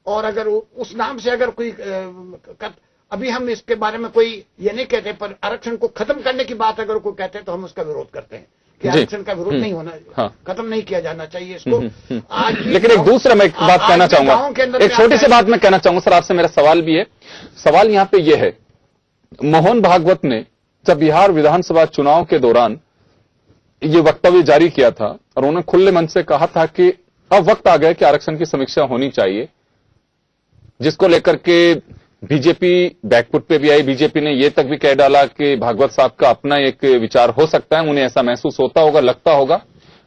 और अगर उस नाम से अगर कोई अभी हम इसके बारे में कोई ये नहीं कहते, पर आरक्षण को खत्म करने की बात अगर कोई कहते हैं तो हम उसका विरोध करते हैं कि आरक्षण का विरोध नहीं होना, खत्म नहीं किया जाना चाहिए इसको। आज लेकिन एक दूसरा मैं एक बात कहना चाहूंगा, एक छोटी सी बात मैं कहना चाहूंगा सर, आपसे मेरा सवाल भी है। सवाल यहां पे ये है, मोहन भागवत ने जब बिहार विधानसभा चुनाव के दौरान ये वक्तव्य जारी किया था और उन्होंने खुले मन से कहा था कि अब वक्त आ गया कि आरक्षण की समीक्षा होनी चाहिए, जिसको लेकर के बीजेपी बैकफुट पे भी आई। बीजेपी ने यह तक भी कह डाला कि भागवत साहब का अपना एक विचार हो सकता है, उन्हें ऐसा महसूस होता होगा, लगता होगा,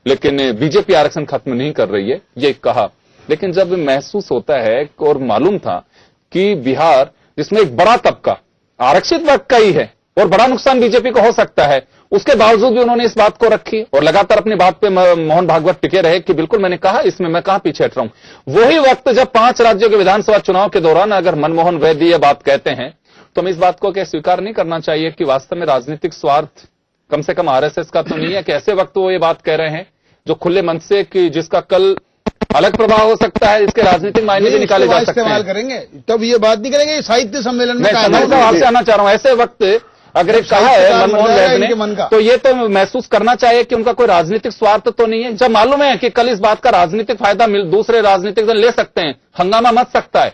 लेकिन बीजेपी आरक्षण खत्म नहीं कर रही है, ये कहा। लेकिन जब महसूस होता है और मालूम था कि बिहार जिसमें एक बड़ा तबका आरक्षित वर्ग का ही है और बड़ा नुकसान बीजेपी को हो सकता है, उसके बावजूद भी उन्होंने इस बात को रखी और लगातार अपनी बात पे मोहन भागवत टिके रहे कि बिल्कुल मैंने कहा, इसमें मैं कहां पीछे हट रहा हूं। वही वक्त जब 5 राज्यों के विधानसभा चुनाव के दौरान अगर मनमोहन वैद्य ये बात कहते हैं तो हमें इस बात को क्या स्वीकार नहीं करना चाहिए कि वास्तव में राजनीतिक स्वार्थ कम से कम आरएसएस का तो नहीं है कि ऐसे वक्त वो ये बात कह रहे हैं जो खुले मन से, कि जिसका कल अलग प्रभाव हो सकता है, इसके राजनीतिक मायने भी निकाले जा सकते हैं। करेंगे तब ये बात नहीं करेंगे साहित्य सम्मेलन में। आपसे आना चाह रहा हूं, ऐसे वक्त अगर एक कहा है मनमोहन वैद्य ने तो ये तो महसूस करना चाहिए कि उनका कोई राजनीतिक स्वार्थ तो नहीं है, जब मालूम है कि कल इस बात का राजनीतिक फायदा दूसरे राजनीतिक दल ले सकते हैं, हंगामा मच सकता है।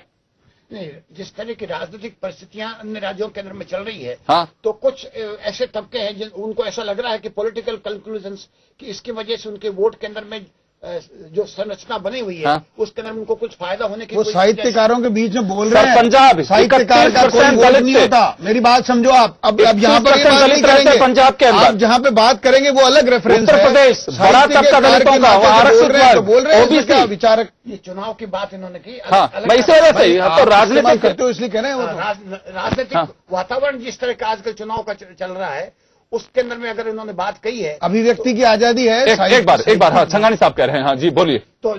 नहीं, जिस तरह की राजनीतिक परिस्थितियां अन्य राज्यों के अंदर में चल रही है, हाँ, तो कुछ ऐसे तबके हैं जिन उनको ऐसा लग रहा है कि पॉलिटिकल कंक्लूजन्स कि इसकी वजह से उनके वोट के अंदर में जो संरचना बनी हुई है, हाँ, उसके अंदर उनको कुछ फायदा होने की, वो साहित्यकारों के बीच में बोल रहे हैं। पंजाब साहित्यकार का कोई वोट नहीं होता, मेरी बात समझो आप। अब यहाँ पर बात नहीं करेंगे पंजाब के अंदर, आप जहाँ पे बात करेंगे वो अलग रेफरेंस है। उत्तर प्रदेश बड़ा तबका दलितों का आरक्षित बोल रहे हैं क्या विचारक, ये चुनाव की बात इन्होंने की। हाँ, मैं इसी वजह से तो राजनीतिक करते हो इसलिए कह रहे हैं। राजनीतिक वातावरण जिस तरह का आजकल चुनाव का चल रहा है उसके अंदर में अगर इन्होंने बात कही है, अभिव्यक्ति की आजादी है। एक बार हाँ, छंगानी साहब कह रहे हैं, हाँ जी बोलिए। तो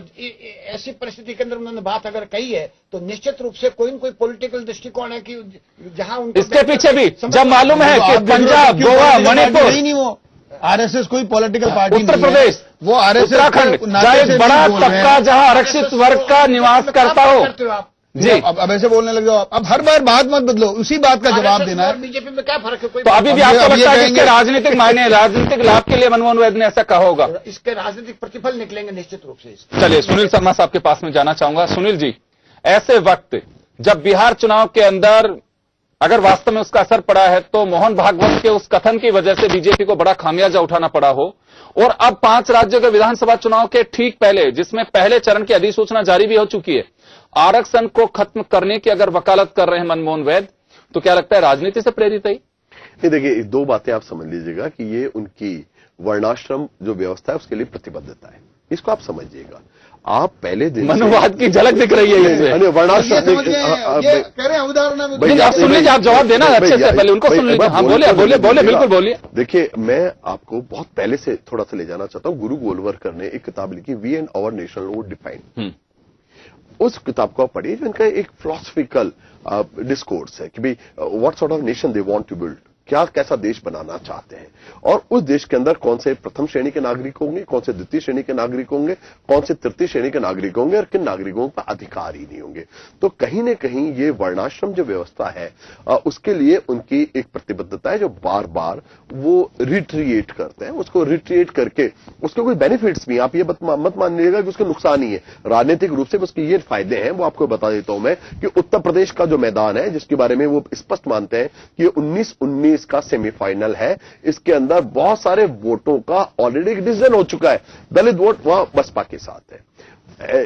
ऐसी परिस्थिति के अंदर उन्होंने बात अगर कही है तो निश्चित रूप से कोई न कोई पॉलिटिकल दृष्टिकोण है कि जहां उनको इसके पीछे भी जब मालूम है कि पंजाब, गोवा, मणिपुर, नहीं वो आरएसएस कोई पॉलिटिकल पार्टी, उत्तर प्रदेश, वो आरएसएस, उत्तराखंड, एक बड़ा तबका जहां आरक्षित वर्ग का निवास करता हो जी। अब ऐसे बोलने लग जाओ, अब हर बार बात मत बदलो, उसी बात का जवाब देना है। बीजेपी में क्या फर्क है? कोई तो अभी भी आपको लगता है कि इसके राजनीतिक मायने, राजनीतिक लाभ के लिए मनमोहन वैद्य ने ऐसा कहा होगा? इसके राजनीतिक प्रतिफल निकलेंगे निश्चित रूप से। चलिए सुनील शर्मा साहब के पास में जाना चाहूंगा। सुनील जी, ऐसे वक्त जब बिहार चुनाव के अंदर अगर वास्तव में उसका असर पड़ा है तो मोहन भागवत के उस कथन की वजह से बीजेपी को बड़ा खामियाजा उठाना पड़ा हो, और अब 5 राज्यों के विधानसभा चुनाव के ठीक पहले, जिसमें पहले चरण की अधिसूचना जारी भी हो चुकी है, आरक्षण को खत्म करने की अगर वकालत कर रहे हैं मनमोहन वैद्य, तो क्या लगता है राजनीति से प्रेरित है? नहीं, देखिए 2 बातें आप समझ लीजिएगा कि ये उनकी वर्णाश्रम जो व्यवस्था है उसके लिए प्रतिबद्धता है, इसको आप समझिएगा। आप पहले दिन मनोवाद की झलक दिख रही है, वर्णाश्रम कह रहे हैं उदाहरण। आप सुन लीजिए, आप जवाब देना अच्छे से, पहले उनको सुन लीजिए। हाँ बोले बिल्कुल बोलिए। देखिए, मैं आपको बहुत पहले से थोड़ा सा ले जाना चाहता हूँ। गुरु गोलवलकर ने एक किताब लिखी, we and our nationhood define. उस किताब को आप पढ़िए, जो इनका एक फिलोसफिकल डिस्कोर्स है कि भाई what sort of nation they want to build, क्या कैसा देश बनाना चाहते हैं, और उस देश के अंदर कौन से प्रथम श्रेणी के नागरिक होंगे, कौन से द्वितीय श्रेणी के नागरिक होंगे, कौन से तृतीय श्रेणी के नागरिक होंगे, और किन नागरिकों का अधिकार ही नहीं होंगे। तो कहीं न कहीं ये वर्णाश्रम जो व्यवस्था है उसके लिए उनकी एक प्रतिबद्धता है, जो बार बार वो रिट्रिएट करते हैं। उसको रिट्रिएट करके उसके कोई बेनिफिट्स भी, आप ये मत मान लीजिएगा कि उसके नुकसान ही है। राजनीतिक रूप से उसके ये फायदे हैं, वो आपको बता देता हूं मैं, कि उत्तर प्रदेश का जो मैदान है, जिसके बारे में वो स्पष्ट मानते हैं कि 19-19 का सेमीफाइनल है, इसके अंदर बहुत सारे वोटों का ऑलरेडी डिसीजन हो चुका है। दलित वोट वहां बसपा के साथ है।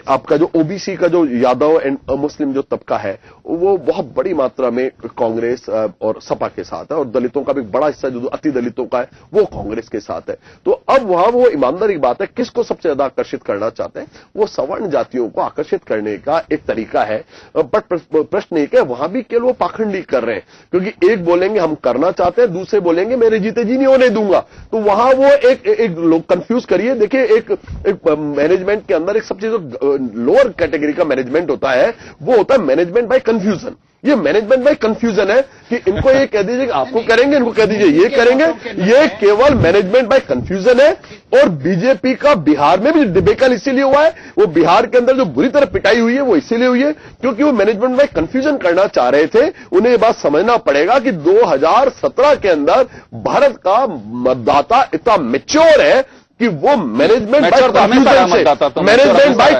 आपका जो ओबीसी का जो यादव एंड मुस्लिम जो तबका है वो बहुत बड़ी मात्रा में कांग्रेस और सपा के साथ है, और दलितों का भी बड़ा हिस्सा जो अति दलितों का है वो कांग्रेस के साथ है। तो अब वहां वो ईमानदारी की बात है, किसको सबसे ज्यादा आकर्षित करना चाहते हैं? वो सवर्ण जातियों को आकर्षित करने का एक तरीका है। बट प्रश्न एक है, वहां भी केवल वो पाखंडी कर रहे हैं, क्योंकि एक बोलेंगे हम करना चाहते हैं, दूसरे बोलेंगे मेरे जीते जी नहीं होने दूंगा। तो वहां वो एक लोग कंफ्यूज करिए। देखिए, एक मैनेजमेंट के अंदर एक सब चीजों लोअर कैटेगरी का मैनेजमेंट होता है वो होता है मैनेजमेंट बाय कंफ्यूजन। ये मैनेजमेंट बाय कंफ्यूजन है कि इनको ये कह दीजिए कि आपको करेंगे, इनको कह दीजिए ये करेंगे। ये केवल मैनेजमेंट बाय कंफ्यूजन है। और बीजेपी का बिहार में भी डिबेकल इसीलिए हुआ है, वो बिहार के अंदर जो बुरी तरह पिटाई हुई है वो इसीलिए हुई है क्योंकि वो मैनेजमेंट बाय कंफ्यूजन करना चाह रहे थे। उन्हें ये बात समझना पड़ेगा कि 2017 के अंदर भारत का मतदाता इतना मैच्योर है कि वो मैनेजमेंट बाय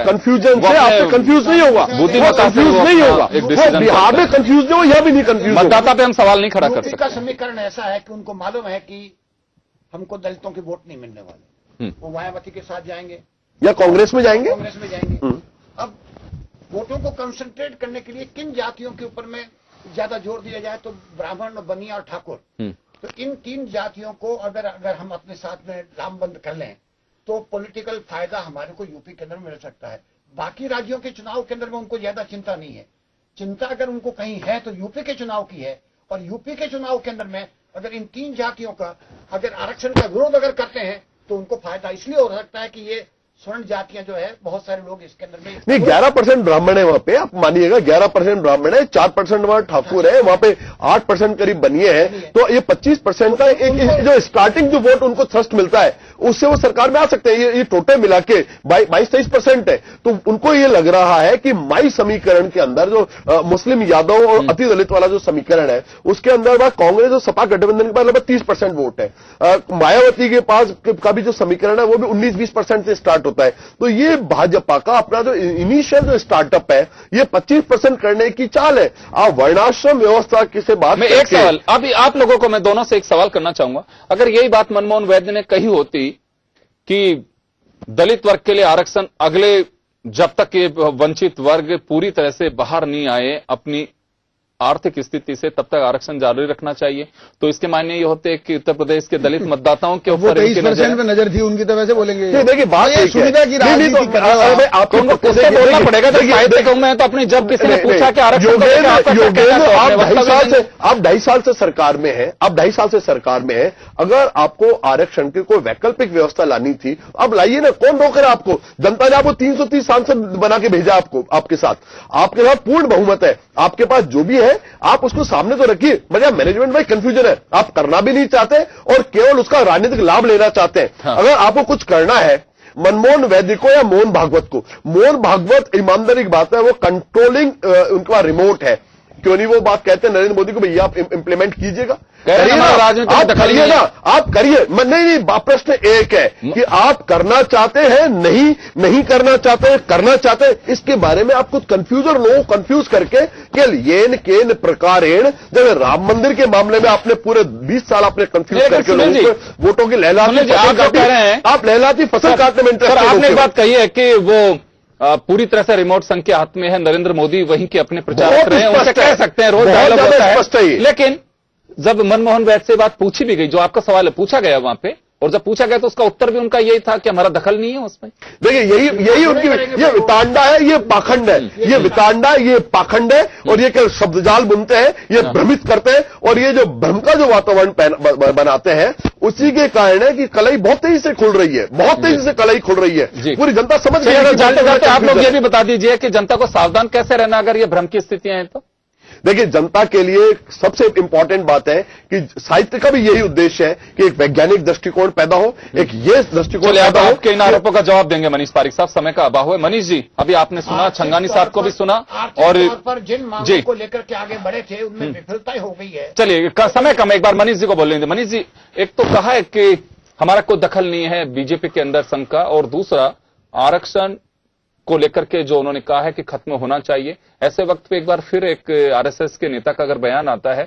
कंफ्यूजन से आपसे कंफ्यूज नहीं होगा, वो कंफ्यूज नहीं होगा, वो बिहार में कंफ्यूज नहीं हो, यह भी नहीं कंफ्यूज। मतदाता पे हम सवाल नहीं खड़ा कर सकते। का समीकरण ऐसा है कि उनको मालूम है कि हमको दलितों के वोट नहीं मिलने वाले, वो मायावती के साथ जाएंगे या कांग्रेस में जाएंगे। अब वोटों को कंसंट्रेट करने के लिए किन जातियों के ऊपर में ज्यादा जोर दिया जाए तो ब्राह्मण, बनिया और ठाकुर, तो इन तीन जातियों को अगर हम अपने साथ में लामबंद कर लें तो पॉलिटिकल फायदा हमारे को यूपी के अंदर मिल सकता है। बाकी राज्यों के चुनाव के अंदर में उनको ज्यादा चिंता नहीं है। चिंता अगर उनको कहीं है तो यूपी के चुनाव की है, और यूपी के चुनाव के अंदर में अगर इन तीन जातियों का अगर आरक्षण का विरोध अगर करते हैं तो उनको फायदा इसलिए हो सकता है कि ये स्वर्ण जातियां जो है बहुत सारे लोग इसके अंदर में नहीं 11% ब्राह्मण है वहां पे, आप मानिएगा 11% ब्राह्मण है, 4% वहां ठाकुर है, वहां पे 8% करीब बनिए हैं, तो ये 25% का एक जो स्टार्टिंग जो वोट उनको थ्रस्ट मिलता है उससे वो सरकार में आ सकते हैं। ये टोटल मिला के 22-23% है। तो उनको ये लग रहा है कि माई समीकरण के अंदर जो मुस्लिम यादव और अति दलित वाला जो समीकरण है उसके अंदर वह कांग्रेस और सपा गठबंधन के पास लगभग 30% वोट है। मायावती के पास का भी जो समीकरण है वो भी 19-20% से स्टार्ट होता है। तो ये भाजपा का अपना जो इनिशियल जो स्टार्टअप है ये 25% करने की चाल है। आप वर्णाश्रम व्यवस्था की से बात मैं एक सवाल अभी आप लोगों को मैं दोनों से एक सवाल करना चाहूंगा। अगर यही बात मनमोहन वैद्य ने कही होती कि दलित वर्ग के लिए आरक्षण अगले जब तक ये वंचित वर्ग पूरी तरह से बाहर नहीं आए अपनी आर्थिक स्थिति से तब तक आरक्षण जारी रखना चाहिए, तो इसके मायने ये होते हैं कि उत्तर प्रदेश के दलित मतदाताओं के ऊपर 23% पे नजर थी उनकी, तो वैसे बोलेंगे। देखिए बात सुविधा की राजनीति कर रहा है, आपको बोलना पड़ेगा। तो मैं तो अपनी जब किसी ने पूछा कि आरक्षण आप 2.5 साल से सरकार में है, आप 2.5 साल से सरकार में है, अगर आपको आरक्षण की कोई वैकल्पिक व्यवस्था लानी थी अब लाइए ना, कौन रोक रहा है आपको? जनता ने आपको 330 सांसद बना के भेजा, आपको आपके साथ पूर्ण बहुमत है, आपके पास जो भी है आप उसको सामने तो रखिए। मतलब मैनेजमेंट में कंफ्यूजन है, आप करना भी नहीं चाहते और केवल उसका राजनीतिक लाभ लेना चाहते हैं। हाँ। अगर आपको कुछ करना है मनमोहन वैद्य को या मोहन भागवत को, मोहन भागवत ईमानदारी की बात है वो कंट्रोलिंग उनका रिमोट है, क्यों नहीं वो बात कहते हैं नरेंद्र मोदी को भैया आप इंप्लीमेंट कीजिएगा, करिए ना, आप करिए ना, आप करिए। नहीं, प्रश्न एक है कि आप करना चाहते हैं, नहीं करना चाहते, करना चाहते हैं, इसके बारे में आप कुछ कंफ्यूजन लोग कंफ्यूज करके केवल येन केन प्रकारेण, जब राम मंदिर के मामले में आपने पूरे 20 साल आपने कंफ्यूज करके लोगों को वोटों की लहलाती आप लहलाती फसल काटने में इंटरेस्ट। आपने एक बात कही है कि वो पूरी तरह से रिमोट संघ के हाथ में है, नरेंद्र मोदी वहीं के अपने प्रचारक रहे हैं, उनसे कह सकते हैं रोज डायलॉग होता है। लेकिन जब मनमोहन वैद्य से बात पूछी भी गई, जो आपका सवाल है पूछा गया वहां पे, और जब पूछा गया तो उसका उत्तर भी उनका यही था कि हमारा दखल नहीं है उसमें। देखिए यही उनकी ये वितांडा है, ये पाखंड है, ये वितांडा, ये पाखंड है, और ये क्या शब्दजाल बुनते हैं, ये भ्रमित करते हैं, और ये जो भ्रम का जो वातावरण बनाते हैं उसी के कारण है कि कलई बहुत तेजी से खुल रही है, बहुत तेजी से कलई खुल रही है, पूरी जनता समझ गई। जाते जाते आप लोग ये भी बता दीजिए कि जनता को सावधान कैसे रहना अगर ये भ्रम की स्थितियां हैं तो। देखिए जनता के लिए सबसे इंपॉर्टेंट बात है कि साहित्य का भी यही उद्देश्य है कि एक वैज्ञानिक दृष्टिकोण पैदा हो, एक ये दृष्टिकोण पैदा हो। आपके इन आरोपों का जवाब देंगे मनीष पारिक साहब, समय का अभाव है। मनीष जी अभी आपने सुना, छंगानी साहब को भी सुना, और पर जिन मामलों को लेकर के आगे बढ़े थे उनमें विफलता हो गई है। चलिए समय कम, एक बार मनीष जी को बोल लेंगे। मनीष जी, एक तो कहा है कि हमारा कोई दखल नहीं है बीजेपी के अंदर संघ का, और दूसरा आरक्षण को लेकर के जो उन्होंने कहा है कि खत्म होना चाहिए। ऐसे वक्त पे एक बार फिर एक आरएसएस के नेता का अगर बयान आता है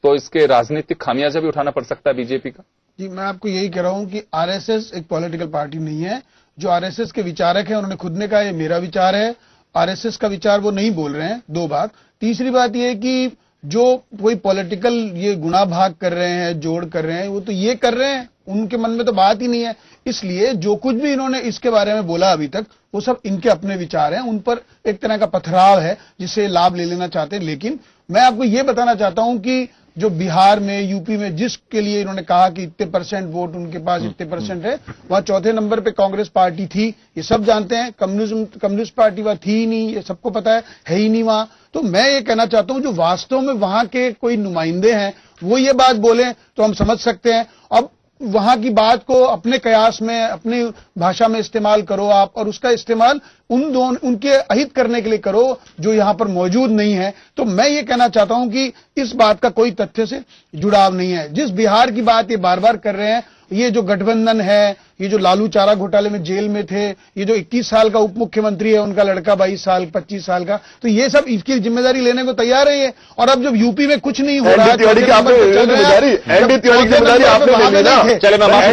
तो इसके राजनीतिक खामियाजा भी उठाना पड़ सकता है बीजेपी का। जी मैं आपको यही कह रहा हूं कि आरएसएस एक पॉलिटिकल पार्टी नहीं है। जो आरएसएस के विचारक हैं उन्होंने खुद ने कहा ये मेरा विचार है, आरएसएस का विचार वो नहीं बोल रहे हैं। 2 बात। तीसरी बात ये है कि जो कोई पॉलिटिकल ये गुणा भाग कर रहे हैं, जोड़ कर रहे हैं, वो तो ये कर रहे हैं, उनके मन में तो बात ही नहीं है। इसलिए जो कुछ भी इन्होंने इसके बारे में बोला अभी तक वो सब इनके अपने विचार हैं, उन पर एक तरह का पथराव है जिससे लाभ ले लेना चाहते हैं। लेकिन मैं आपको ये बताना चाहता हूं कि जो बिहार में, यूपी में, जिसके लिए इन्होंने कहा कि इतने % वोट उनके पास, इतने % है, वहां चौथे नंबर पे कांग्रेस पार्टी थी। ये सब जानते हैं। कम्युनिस्ट पार्टी वहां थी ही नहीं, ये सबको पता है ही नहीं वहां। तो मैं ये कहना चाहता हूं, जो वास्तव में वहां के कोई नुमाइंदे हैं वो ये बात बोले तो हम समझ सकते हैं। अब वहां की बात को अपने कयास में, अपनी भाषा में इस्तेमाल करो आप, और उसका इस्तेमाल उनके अहित करने के लिए करो जो यहां पर मौजूद नहीं है। तो मैं ये कहना चाहता हूं कि इस बात का कोई तथ्य से जुड़ाव नहीं है। जिस बिहार की बात ये बार बार कर रहे हैं, ये जो गठबंधन है, ये जो लालू चारा घोटाले में जेल में थे, ये जो 21 साल का उप मुख्यमंत्री है, उनका लड़का 22 साल 25 साल का, तो ये सब इसकी जिम्मेदारी लेने को तैयार है ये। और अब जब यूपी में कुछ नहीं हो रहा है, तिवारी की आपने जिम्मेदारी, एनडी तिवारी की जिम्मेदारी आपने ले ली ना। चले मैं माफी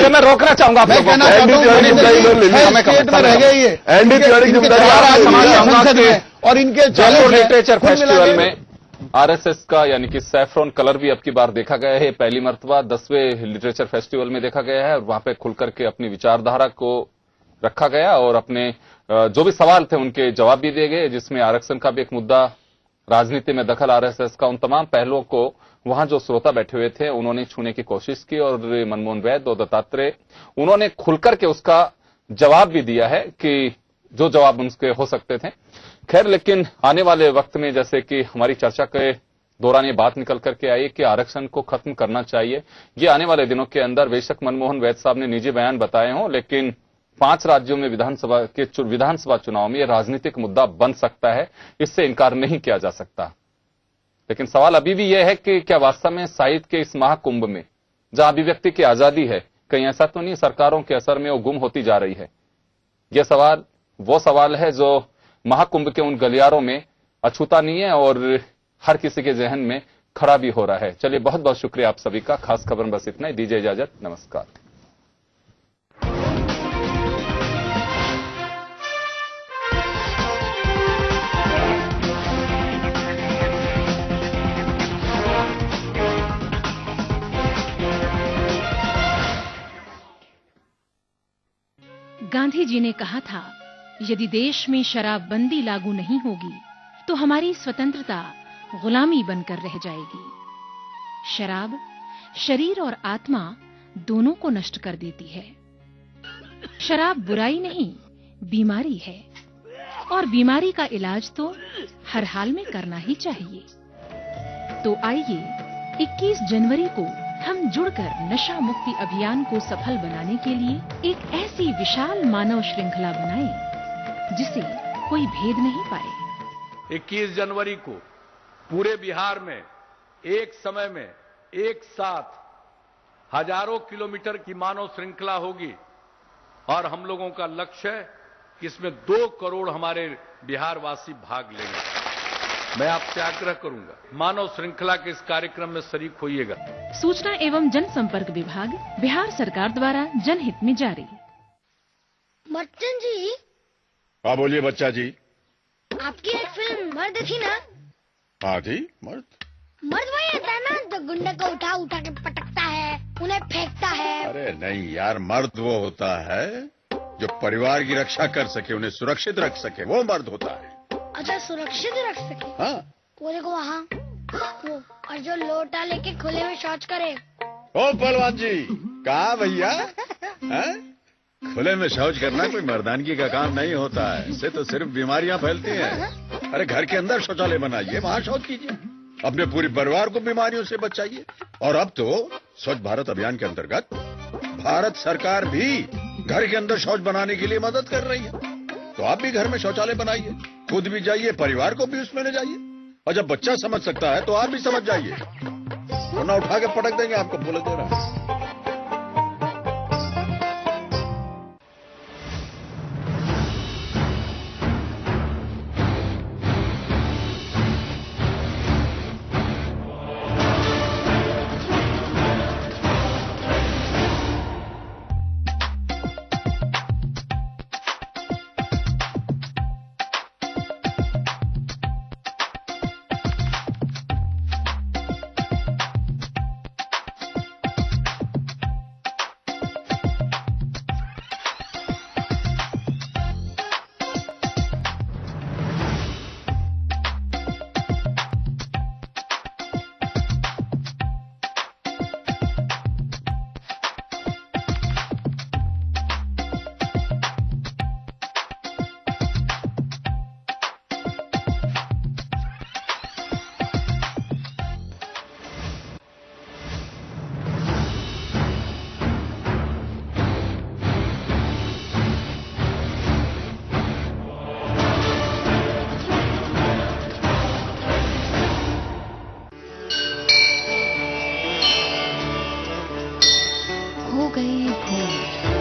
मैं रोकना चाहूंगा, मैं कहना चाहता हूं रह गई है एनडी तिवारी की जिम्मेदारी और इनके जयपुर लिटरेचर फेस्टिवल में आरएसएस का यानी कि सैफ्रॉन कलर भी अब की बार देखा गया है। पहली मर्तबा 10वें लिटरेचर फेस्टिवल में देखा गया है और वहां पे खुलकर के अपनी विचारधारा को रखा गया और अपने जो भी सवाल थे उनके जवाब भी दिए गए, जिसमें आरक्षण का भी एक मुद्दा, राजनीति में दखल आरएसएस का, उन तमाम पहलुओं को वहां जो श्रोता बैठे हुए थे उन्होंने छूने की कोशिश की और मनमोहन वैद्य और दत्तात्रेय उन्होंने खुलकर के उसका जवाब भी दिया है कि जो जवाब उनके हो सकते थे। खैर, लेकिन आने वाले वक्त में जैसे कि हमारी चर्चा के दौरान ये बात निकल करके आई कि आरक्षण को खत्म करना चाहिए, ये आने वाले दिनों के अंदर बेशक मनमोहन वैद्य साहब ने निजी बयान बताए हों, लेकिन 5 राज्यों में विधानसभा चुनाव में यह राजनीतिक मुद्दा बन सकता है, इससे इनकार नहीं किया जा सकता। लेकिन सवाल अभी भी यह है कि क्या वास्तव में साहित्य के इस महाकुंभ में जहां अभिव्यक्ति की आजादी है, कहीं ऐसा तो नहीं सरकारों के असर में वो गुम होती जा रही है? यह सवाल वो सवाल है जो महाकुंभ के उन गलियारों में अछूता नहीं है और हर किसी के जहन में खड़ा भी हो रहा है। चलिए, बहुत बहुत शुक्रिया आप सभी का। खास खबर में बस इतना ही। दीजिए इजाजत, नमस्कार। गांधी जी ने कहा था, यदि देश में शराबबंदी लागू नहीं होगी तो हमारी स्वतंत्रता गुलामी बनकर रह जाएगी। शराब शरीर और आत्मा दोनों को नष्ट कर देती है। शराब बुराई नहीं, बीमारी है और बीमारी का इलाज तो हर हाल में करना ही चाहिए। तो आइए 21 जनवरी को हम जुड़कर नशा मुक्ति अभियान को सफल बनाने के लिए एक ऐसी विशाल मानव श्रृंखला बनाएं जिसे कोई भेद नहीं पाए। 21 जनवरी को पूरे बिहार में एक समय में एक साथ हजारों किलोमीटर की मानव श्रृंखला होगी और हम लोगों का लक्ष्य है कि इसमें 2 करोड़ हमारे बिहार वासी भाग लेंगे। मैं आपसे आग्रह करूंगा, मानव श्रृंखला के इस कार्यक्रम में शरीक होइएगा। सूचना एवं जनसंपर्क विभाग, बिहार सरकार द्वारा जनहित में जारी। बच्चन जी। हाँ बोलिए बच्चा जी। आपकी एक फिल्म मर्द थी ना? हाँ थी। मर्द वही आता है ना जो गुंडे को उठा उठा के पटकता है, उन्हें फेंकता है। अरे नहीं यार, मर्द वो होता है जो परिवार की रक्षा कर सके, उन्हें सुरक्षित रख सके, वो मर्द होता है। अच्छा, सुरक्षित रख सके? हाँ। वो देखो वहाँ, वो, और जो लोटा लेके खुले में शौच करे। ओ पहलवान जी, कहाँ भैया? खुले में शौच करना कोई मर्दानगी का काम नहीं होता है, इससे तो सिर्फ बीमारियां फैलती हैं। अरे घर के अंदर शौचालय बनाइए, वहाँ शौच कीजिए, अपने पूरे परिवार को बीमारियों से बचाइए। और अब तो स्वच्छ भारत अभियान के अंतर्गत भारत सरकार भी घर के अंदर शौच बनाने के लिए मदद कर रही है। तो आप भी घर में शौचालय बनाइए, खुद भी जाइए, परिवार को भी उसमें ले जाइए। और जब बच्चा समझ सकता है तो आप भी समझ जाइए, वरना उठा के पटक देंगे आपको, बोले दे रहा है। गई भूल।